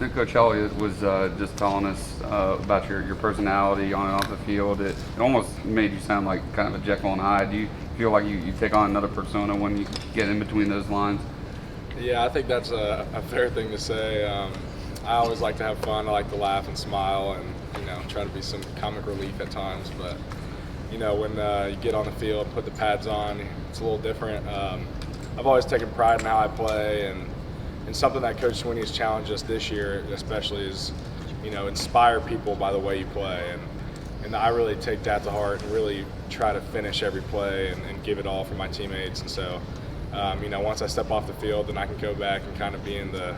Coach Elliott was just telling us about your personality on and off the field. It almost made you sound like kind of a Jekyll and Hyde. Do you feel like you take on another persona when you get in between those lines? Yeah, I think that's a fair thing to say. I always like to have fun. I like to laugh and smile and, try to be some comic relief at times. But, when you get on the field, put the pads on, it's a little different. I've always taken pride in how I play, and something that Coach Swinney has challenged us this year especially is, inspire people by the way you play. And I really take that to heart and really try to finish every play and give it all for my teammates. And so, once I step off the field, then I can go back and kind of being the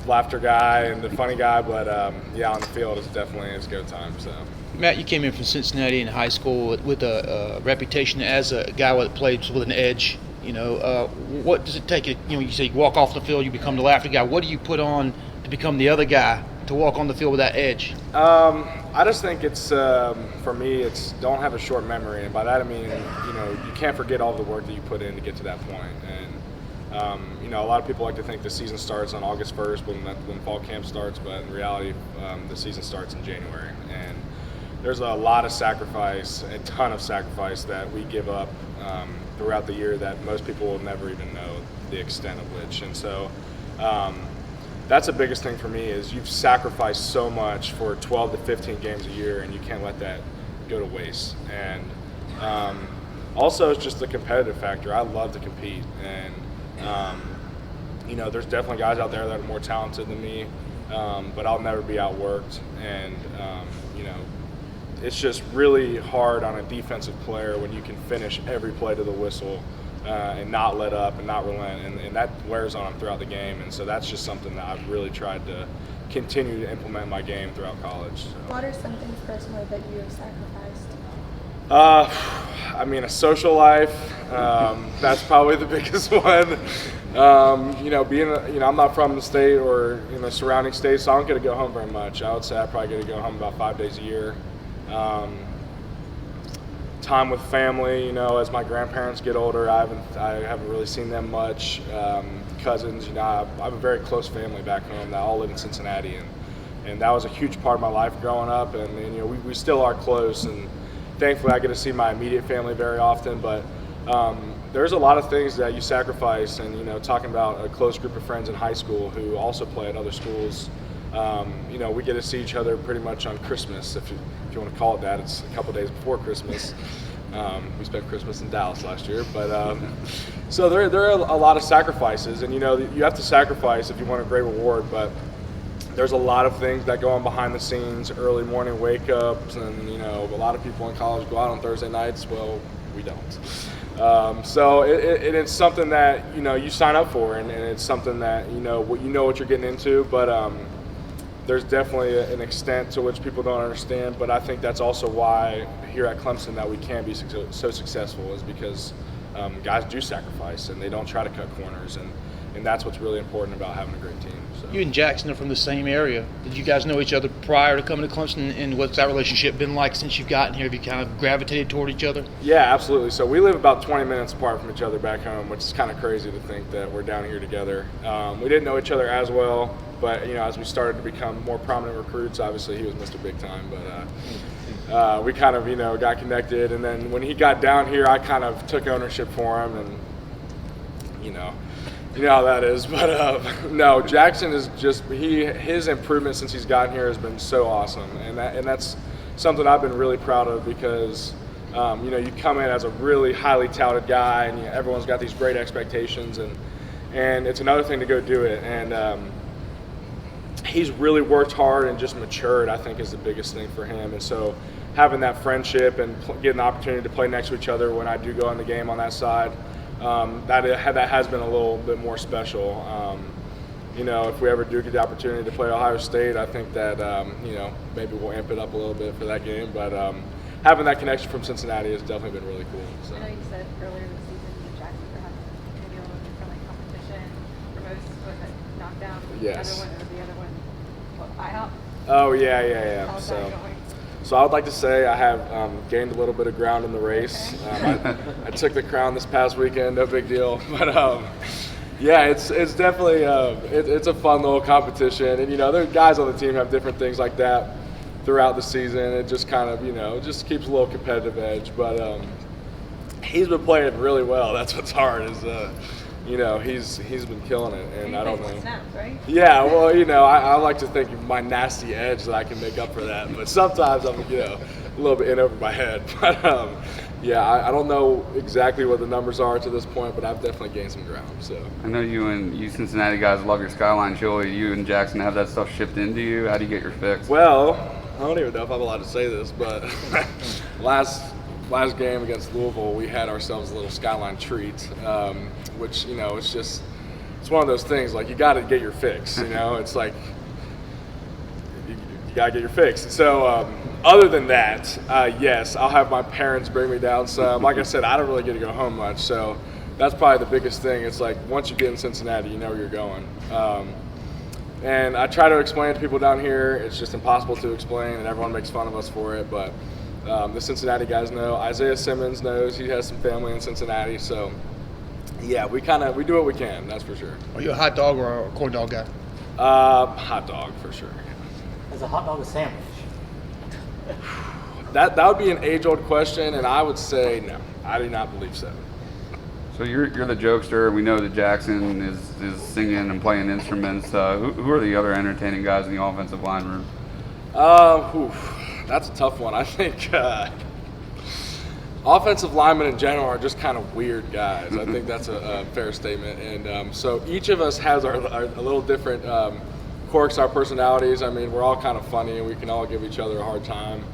laughter guy and the funny guy. But, on the field, it's go time. So. Matt, you came in from Cincinnati in high school with a reputation as a guy that plays with an edge. What does it take? You say you walk off the field, you become the laughter guy. What do you put on to become the other guy to walk on the field with that edge? I just think it's for me, it's don't have a short memory, and by that I mean you can't forget all the work that you put in to get to that point. And a lot of people like to think the season starts on August 1st when fall camp starts, but in reality, the season starts in January. And there's a lot of sacrifice, a ton of sacrifice that we give up throughout the year that most people will never even know the extent of which. And so that's the biggest thing for me is you've sacrificed so much for 12 to 15 games a year, and you can't let that go to waste. And also it's just the competitive factor. I love to compete, and there's definitely guys out there that are more talented than me, but I'll never be outworked. And it's just really hard on a defensive player when you can finish every play to the whistle and not let up and not relent, and that wears on them throughout the game. And so that's just something that I've really tried to continue to implement in my game throughout college. So. What are some things personally that you have sacrificed? A social life, that's probably the biggest one. I'm not from the state or surrounding states, so I don't get to go home very much. I would say I probably get to go home about 5 days a year. Time with family, as my grandparents get older, I haven't really seen them much. Cousins, I have a very close family back home that all live in Cincinnati, and that was a huge part of my life growing up. And we still are close, and thankfully I get to see my immediate family very often. But there's a lot of things that you sacrifice, and talking about a close group of friends in high school who also play at other schools. We get to see each other pretty much on Christmas, if you want to call it that. It's a couple days before Christmas. We spent Christmas in Dallas last year, but so there are a lot of sacrifices, and you have to sacrifice if you want a great reward. But there's a lot of things that go on behind the scenes, early morning wake ups, and a lot of people in college go out on Thursday nights. Well, we don't. So it's something that you sign up for, and it's something that what you're getting into, but. There's definitely an extent to which people don't understand, but I think that's also why here at Clemson that we can be so successful is because guys do sacrifice and they don't try to cut corners, and that's what's really important about having a great team. So. You and Jackson are from the same area. Did you guys know each other prior to coming to Clemson, and what's that relationship been like since you've gotten here? Have you kind of gravitated toward each other? Yeah, absolutely. So we live about 20 minutes apart from each other back home, which is kind of crazy to think that we're down here together. We didn't know each other as well, but as we started to become more prominent recruits, obviously he was Mr. Big Time, but we kind of got connected, and then when he got down here, I kind of took ownership for him, and you know how that is. But no, Jackson is just his improvement since he's gotten here has been so awesome, and that's something I've been really proud of because you come in as a really highly touted guy, and everyone's got these great expectations, and it's another thing to go do it, and he's really worked hard and just matured, I think, is the biggest thing for him. And so having that friendship and getting the opportunity to play next to each other when I do go in the game on that side, that has been a little bit more special. If we ever do get the opportunity to play Ohio State, I think that maybe we'll amp it up a little bit for that game. But having that connection from Cincinnati has definitely been really cool. So. I know you said earlier this season you Jackson perhaps maybe a little bit friendly competition for most, was it knockdown? Yes. The other one, IHOP? Oh yeah. How's that going? So I would like to say I have gained a little bit of ground in the race. Okay. I took the crown this past weekend, no big deal. But Yeah, it's definitely it's a fun little competition, and the guys on the team have different things like that throughout the season. It just kind of just keeps a little competitive edge. But he's been playing really well. That's what's hard is he's been killing it, and I don't know. Snaps, right? Yeah, well, I like to think of my nasty edge that I can make up for that, but sometimes I'm a little bit in over my head. But yeah, I don't know exactly what the numbers are to this point, but I've definitely gained some ground. So I know you Cincinnati guys love your Skyline chili. You and Jackson have that stuff shipped into you. How do you get your fix? Well, I don't even know if I'm allowed to say this, but last game against Louisville, we had ourselves a little Skyline treat, which it's one of those things like you got to get your fix. It's like you got to get your fix. So other than that, yes, I'll have my parents bring me down some. Like I said, I don't really get to go home much, so that's probably the biggest thing. It's like once you get in Cincinnati, you know where you're going. And I try to explain to people down here. It's just impossible to explain, and everyone makes fun of us for it. But the Cincinnati guys know. Isaiah Simmons knows. He has some family in Cincinnati, so yeah, we do what we can. That's for sure. Are you a hot dog or a corn dog guy? Hot dog for sure. Is a hot dog a sandwich? That would be an age-old question, and I would say no. I do not believe so. So you're the jokester. We know that Jackson is singing and playing instruments. Who are the other entertaining guys in the offensive line room? That's a tough one. I think offensive linemen in general are just kind of weird guys. I think that's a fair statement. And so each of us has our a little different quirks, our personalities. I mean, we're all kind of funny, and we can all give each other a hard time.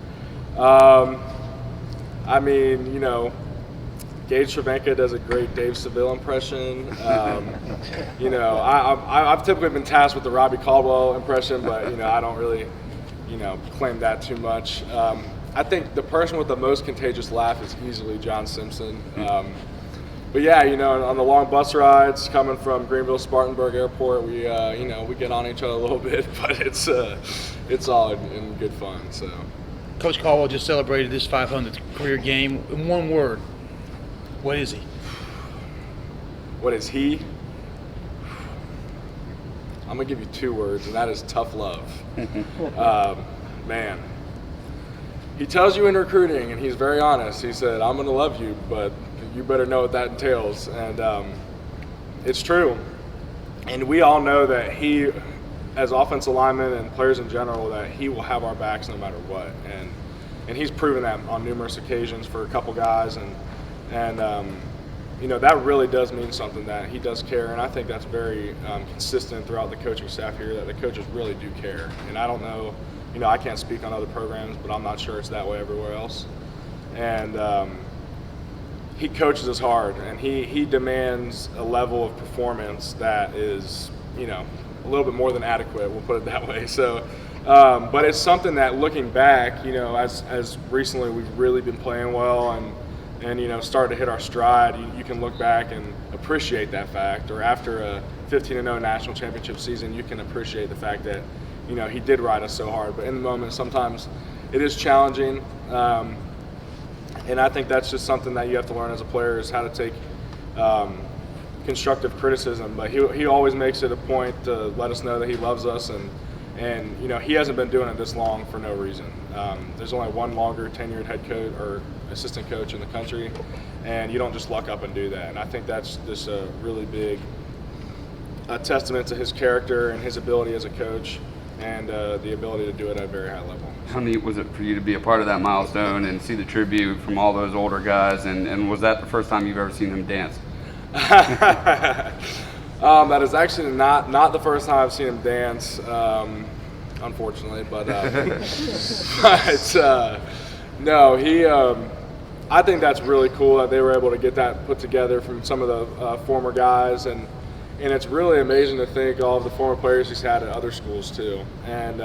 I mean, Gage Cervenka does a great Dave Seville impression. I've typically been tasked with the Robbie Caldwell impression, but I don't really, claim that too much. I think the person with the most contagious laugh is easily John Simpson. But yeah, on the long bus rides coming from Greenville Spartanburg Airport, we get on each other a little bit, but it's all in good fun. So, Coach Caldwell just celebrated his 500th career game. In one word, what is he? What is he? I'm gonna give you 2 words, and that is tough love. Man, he tells you in recruiting, and he's very honest. He said, "I'm gonna love you, but you better know what that entails." And it's true. And we all know that he, as offensive linemen and players in general, that he will have our backs no matter what. And he's proven that on numerous occasions for a couple guys. And that really does mean something, that he does care. And I think that's very consistent throughout the coaching staff here, that the coaches really do care. And I don't know, I can't speak on other programs, but I'm not sure it's that way everywhere else. And he coaches us hard, and he demands a level of performance that is, a little bit more than adequate. We'll put it that way. So, but it's something that, looking back, as recently we've really been playing well and started to hit our stride, you can look back and appreciate that fact. Or after a 15-0 national championship season, you can appreciate the fact that he did ride us so hard. But in the moment, sometimes it is challenging. And I think that's just something that you have to learn as a player, is how to take constructive criticism. But he always makes it a point to let us know that he loves us, and he hasn't been doing it this long for no reason. There's only one longer tenured head coach or assistant coach in the country, and you don't just luck up and do that. And I think that's just a really big testament to his character and his ability as a coach, and the ability to do it at a very high level. How neat was it for you to be a part of that milestone and see the tribute from all those older guys? And was that the first time you've ever seen him dance? That is actually not the first time I've seen him dance, unfortunately. But no, I think that's really cool that they were able to get that put together from some of the former guys, and it's really amazing to think all of the former players he's had at other schools too, and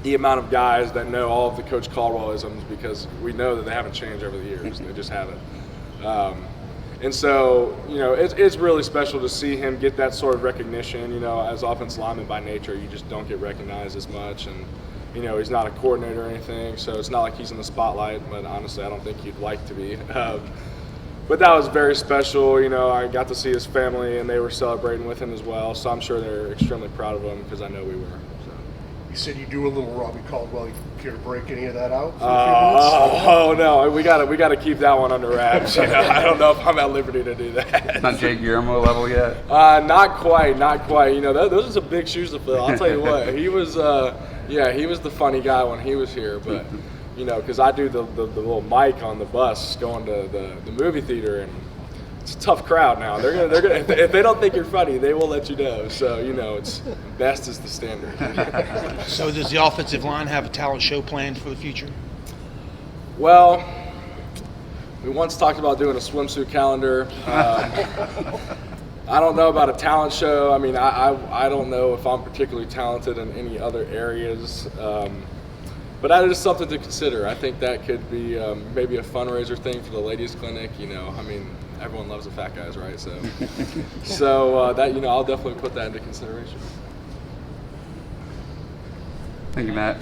the amount of guys that know all of the Coach Caldwell-isms, because we know that they haven't changed over the years. They just haven't. And so, it's really special to see him get that sort of recognition. As offensive lineman by nature, you just don't get recognized as much. And, he's not a coordinator or anything, so it's not like he's in the spotlight. But honestly, I don't think he'd like to be. But but that was very special. You know, I got to see his family, and they were celebrating with him as well. So I'm sure they're extremely proud of him because I know we were. So. You said you do a little Robbie Caldwell. You care to break any of that out for a few minutes? Oh no, we gotta keep that one under wraps. You know, I don't know if I'm at liberty to do that. Not Jake Guillermo level yet. Not quite. You know, those are some big shoes to fill. I'll tell you what, he was he was the funny guy when he was here, but you know, because I do the little mic on the bus going to the movie theater, and it's a tough crowd now. They're gonna if they don't think you're funny, they will let you know. So you know, it's best is the standard. So does the offensive line have a talent show planned for the future? Well, we once talked about doing a swimsuit calendar. I don't know about a talent show. I mean, I don't know if I'm particularly talented in any other areas. But that is something to consider. I think that could be maybe a fundraiser thing for the ladies' clinic. You know, I mean, everyone loves the fat guys, right? So, that, you know, I'll definitely put that into consideration. Thank you, Matt.